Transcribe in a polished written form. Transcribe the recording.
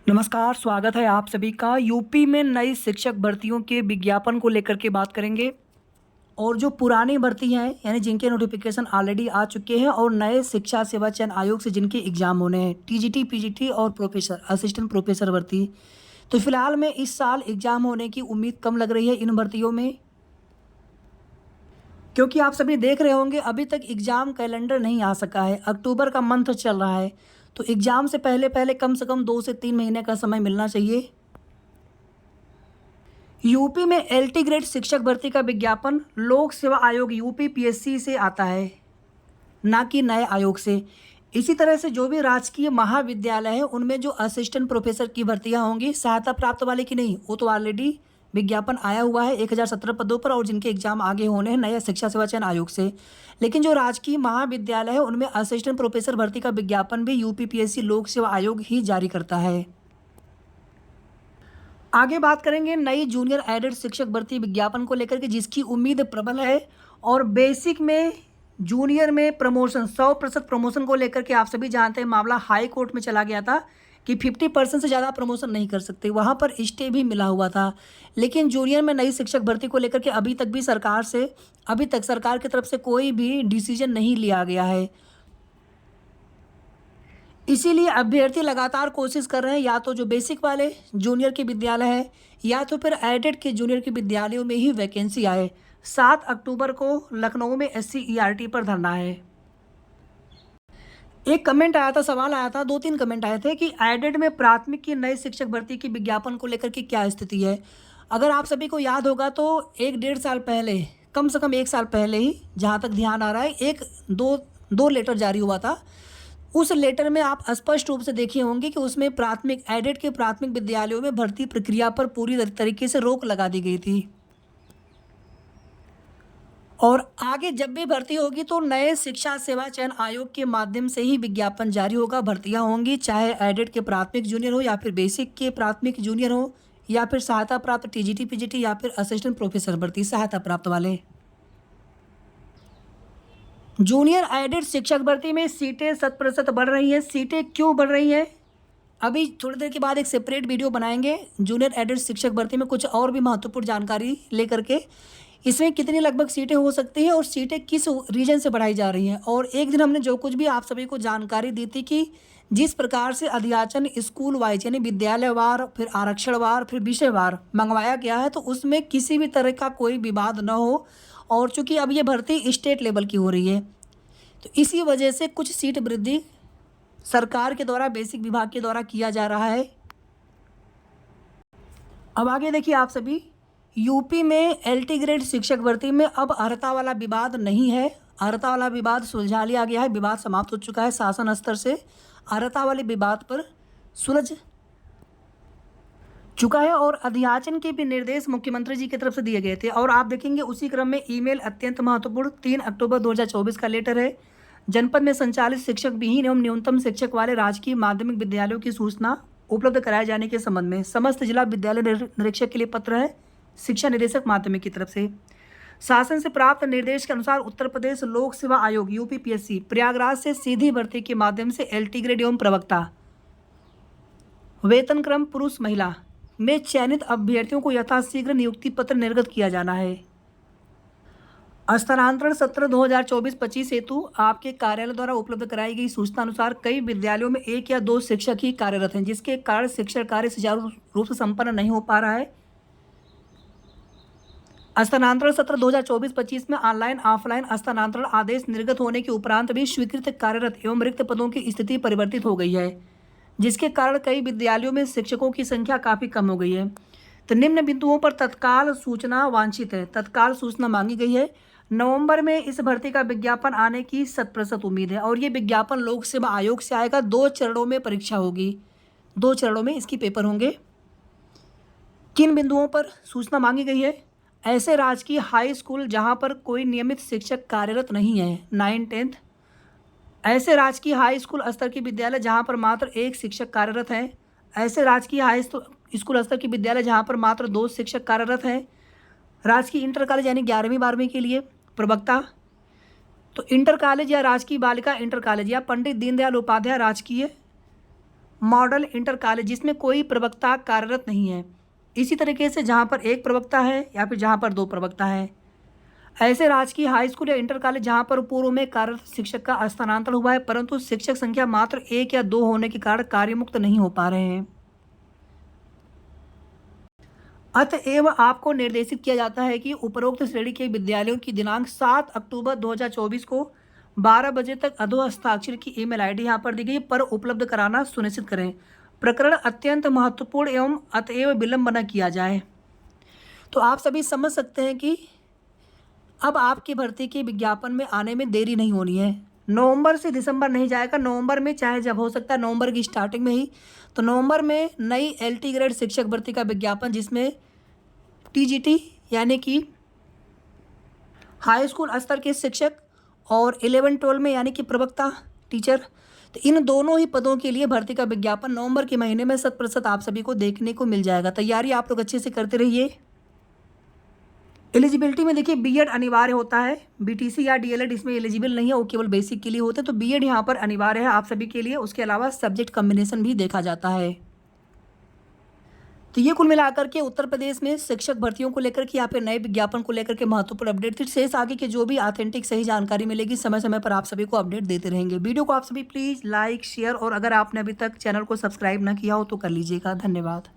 नमस्कार, स्वागत है आप सभी का। यूपी में नई शिक्षक भर्तियों के विज्ञापन को लेकर के बात करेंगे और जो पुरानी भर्ती हैं यानी जिनके नोटिफिकेशन ऑलरेडी आ चुके हैं और नए शिक्षा सेवा चयन आयोग से जिनके एग्जाम होने हैं, टीजीटी, पीजीटी और प्रोफेसर असिस्टेंट प्रोफेसर भर्ती। तो फिलहाल में इस साल एग्जाम होने की उम्मीद कम लग रही है इन भर्तियों में, क्योंकि आप सभी देख रहे होंगे अभी तक एग्ज़ाम कैलेंडर नहीं आ सका है। अक्टूबर का मंथ चल रहा है, तो एग्ज़ाम से पहले पहले कम से कम 2 से 3 महीने का समय मिलना चाहिए। यूपी में एलटी ग्रेड शिक्षक भर्ती का विज्ञापन लोक सेवा आयोग यूपी पीएससी से आता है, ना कि नए आयोग से। इसी तरह से जो भी राजकीय महाविद्यालय है उनमें जो असिस्टेंट प्रोफेसर की भर्तियां होंगी, सहायता प्राप्त वाले की नहीं, वो तो ऑलरेडी विज्ञापन आया हुआ है 1017 पदों पर और जिनके एग्जाम आगे होने हैं नया शिक्षा सेवा चयन आयोग से। लेकिन जो राजकीय महाविद्यालय है उनमें असिस्टेंट प्रोफेसर भर्ती का विज्ञापन भी यूपी पीएससी लोक सेवा आयोग ही जारी करता है। आगे बात करेंगे नई जूनियर एडेड शिक्षक भर्ती विज्ञापन को लेकर के, जिसकी उम्मीद प्रबल है। और बेसिक में जूनियर में प्रमोशन 100% प्रमोशन को लेकर के आप सभी जानते हैं मामला हाई कोर्ट में चला गया था कि 50% से ज़्यादा प्रमोशन नहीं कर सकते, वहाँ पर स्टे भी मिला हुआ था। लेकिन जूनियर में नई शिक्षक भर्ती को लेकर के अभी तक सरकार की तरफ से कोई भी डिसीजन नहीं लिया गया है। इसीलिए अभ्यर्थी लगातार कोशिश कर रहे हैं, या तो जो बेसिक वाले जूनियर के विद्यालय है या तो फिर एडेड के जूनियर के विद्यालयों में ही वैकेंसी आए। 7 अक्टूबर को लखनऊ में SCERT पर धरना है। एक कमेंट आया था, सवाल आया था, 2-3 कमेंट आए थे कि एडेड में प्राथमिक की नई शिक्षक भर्ती की विज्ञापन को लेकर के क्या स्थिति है। अगर आप सभी को याद होगा तो 1-1.5 साल पहले, कम से कम 1 साल पहले ही, जहाँ तक ध्यान आ रहा है, एक दो लेटर जारी हुआ था। उस लेटर में आप स्पष्ट रूप से देखे होंगे कि उसमें प्राथमिक एडेड के प्राथमिक विद्यालयों में भर्ती प्रक्रिया पर पूरी तरीके से रोक लगा दी गई थी। और आगे जब भी भर्ती होगी तो नए शिक्षा सेवा चयन आयोग के माध्यम से ही विज्ञापन जारी होगा। भर्तियां होंगी चाहे एडेड के प्राथमिक जूनियर हो या फिर बेसिक के प्राथमिक जूनियर हो या फिर सहायता प्राप्त टीजीटी पीजीटी या फिर असिस्टेंट प्रोफेसर भर्ती सहायता प्राप्त वाले। जूनियर एडेड शिक्षक भर्ती में सीटें 100% बढ़ रही हैं। सीटें क्यों बढ़ रही हैं, अभी थोड़ी देर के बाद एक सेपरेट वीडियो बनाएंगे जूनियर एडेड शिक्षक भर्ती में कुछ और भी महत्वपूर्ण जानकारी लेकर के। इसमें कितनी लगभग सीटें हो सकती हैं और सीटें किस रीजन से बढ़ाई जा रही हैं। और एक दिन हमने जो कुछ भी आप सभी को जानकारी दी थी कि जिस प्रकार से अध्याचन स्कूल वाइज यानी विद्यालयवार, फिर आरक्षणवार, फिर विषयवार मंगवाया गया है, तो उसमें किसी भी तरह का कोई विवाद न हो। और चूंकि अब ये भर्ती स्टेट लेवल की हो रही है, तो इसी वजह से कुछ सीट वृद्धि सरकार के द्वारा, बेसिक विभाग के द्वारा किया जा रहा है। अब आगे देखिए आप सभी, यूपी में एलटी ग्रेड शिक्षक भर्ती में अब अर्हता वाला विवाद नहीं है। अर्हता वाला विवाद सुलझा लिया गया है, विवाद समाप्त हो चुका है। शासन स्तर से अर्हता वाले विवाद पर सुलझ चुका है और अध्याचन के भी निर्देश मुख्यमंत्री जी की तरफ से दिए गए थे। और आप देखेंगे उसी क्रम में ईमेल अत्यंत महत्वपूर्ण 3 अक्टूबर 2024 का लेटर है। जनपद में संचालित शिक्षक विहीन एवं न्यूनतम शिक्षक वाले राजकीय माध्यमिक विद्यालयों की सूचना उपलब्ध कराए जाने के संबंध में समस्त जिला विद्यालय निरीक्षक के लिए पत्र है शिक्षा निदेशक माध्यमिक की तरफ से। शासन से प्राप्त निर्देश के अनुसार उत्तर प्रदेश लोक सेवा आयोग यूपी पीएससी प्रयागराज से सीधी भर्ती के माध्यम से एलटी ग्रेड एवं प्रवक्ता वेतन क्रम पुरुष महिला में चयनित अभ्यर्थियों को यथाशीघ्र नियुक्ति पत्र निर्गत किया जाना है। स्थानांतरण सत्र 2024-25 हेतु आपके कार्यालय द्वारा उपलब्ध कराई गई सूचना अनुसार कई विद्यालयों में 1 या 2 शिक्षक ही कार्यरत हैं, जिसके कारण शिक्षण कार्य सुचारू रूप से संपन्न नहीं हो पा रहा है। स्थानांतरण सत्र 2024-25 में ऑनलाइन ऑफलाइन स्थानांतरण आदेश निर्गत होने के उपरांत भी स्वीकृत कार्यरत एवं रिक्त पदों की स्थिति परिवर्तित हो गई है, जिसके कारण कई विद्यालयों में शिक्षकों की संख्या काफ़ी कम हो गई है। तो निम्न बिंदुओं पर तत्काल सूचना वांछित है, तत्काल सूचना मांगी गई है। नवंबर में इस भर्ती का विज्ञापन आने की 100% उम्मीद है और ये विज्ञापन लोक सेवा आयोग से आएगा। 2 चरणों में परीक्षा होगी, 2 चरणों में इसकी पेपर होंगे। किन बिंदुओं पर सूचना मांगी गई है, ऐसे राजकीय हाई स्कूल जहां पर कोई नियमित शिक्षक कार्यरत नहीं है 9-10, ऐसे राजकीय हाई स्कूल स्तर के विद्यालय जहां पर मात्र 1 शिक्षक कार्यरत है, ऐसे राजकीय हाई स्कूल स्तर के विद्यालय जहां पर मात्र 2 शिक्षक कार्यरत हैं। राजकीय इंटर कॉलेज यानी 11वीं-12वीं के लिए प्रवक्ता, तो इंटर कॉलेज या राजकीय बालिका इंटर कॉलेज या पंडित दीनदयाल उपाध्याय राजकीय मॉडल इंटर कॉलेज जिसमें कोई प्रवक्ता कार्यरत नहीं है। इसी तरीके से जहाँ पर एक प्रवक्ता है या फिर जहाँ पर दो प्रवक्ता है। ऐसे राजकीय हाई स्कूल या इंटर कॉलेज जहाँ पर पूर्व में कार्यरत शिक्षक का स्थानांतरण हुआ है परंतु शिक्षक संख्या मात्र 1 या 2 होने के कारण कार्यमुक्त नहीं हो पा रहे हैं। अतएव आपको निर्देशित किया जाता है कि उपरोक्त श्रेणी के विद्यालयों की दिनांक 7 अक्टूबर 2024 को 12 बजे तक अधोहस्ताक्षर की ईमेल आईडी यहाँ पर दी गई पर उपलब्ध कराना सुनिश्चित करें। प्रकरण अत्यंत महत्वपूर्ण एवं अतएव विलंब न किया जाए। तो आप सभी समझ सकते हैं कि अब आपकी भर्ती के विज्ञापन में आने में देरी नहीं होनी है। नवंबर से दिसंबर नहीं जाएगा, नवंबर में चाहे जब हो सकता है नवंबर की स्टार्टिंग में ही। तो नवंबर में नई LT ग्रेड शिक्षक भर्ती का विज्ञापन जिसमें TGT यानी कि हाई स्कूल स्तर के शिक्षक और 11-12 में यानी कि प्रवक्ता टीचर, तो इन दोनों ही पदों के लिए भर्ती का विज्ञापन नवंबर के महीने में 100% आप सभी को देखने को मिल जाएगा। तैयारी आप लोग अच्छे से करते रहिए। एलिजिबिलिटी में देखिए B.Ed अनिवार्य होता है, BTC या DLED इसमें एलिजिबल नहीं है, वो केवल बेसिक के लिए होते हैं। तो B.Ed यहाँ पर अनिवार्य है आप सभी के लिए। उसके अलावा सब्जेक्ट कॉम्बिनेशन भी देखा जाता है। तो ये कुल मिलाकर के उत्तर प्रदेश में शिक्षक भर्तियों को लेकर के या फिर नए विज्ञापन को लेकर के महत्वपूर्ण अपडेट थी। शेष आगे के जो भी ऑथेंटिक सही जानकारी मिलेगी समय समय पर आप सभी को अपडेट देते रहेंगे। वीडियो को आप सभी प्लीज़ लाइक शेयर और अगर आपने अभी तक चैनल को सब्सक्राइब ना किया हो तो कर लीजिएगा। धन्यवाद।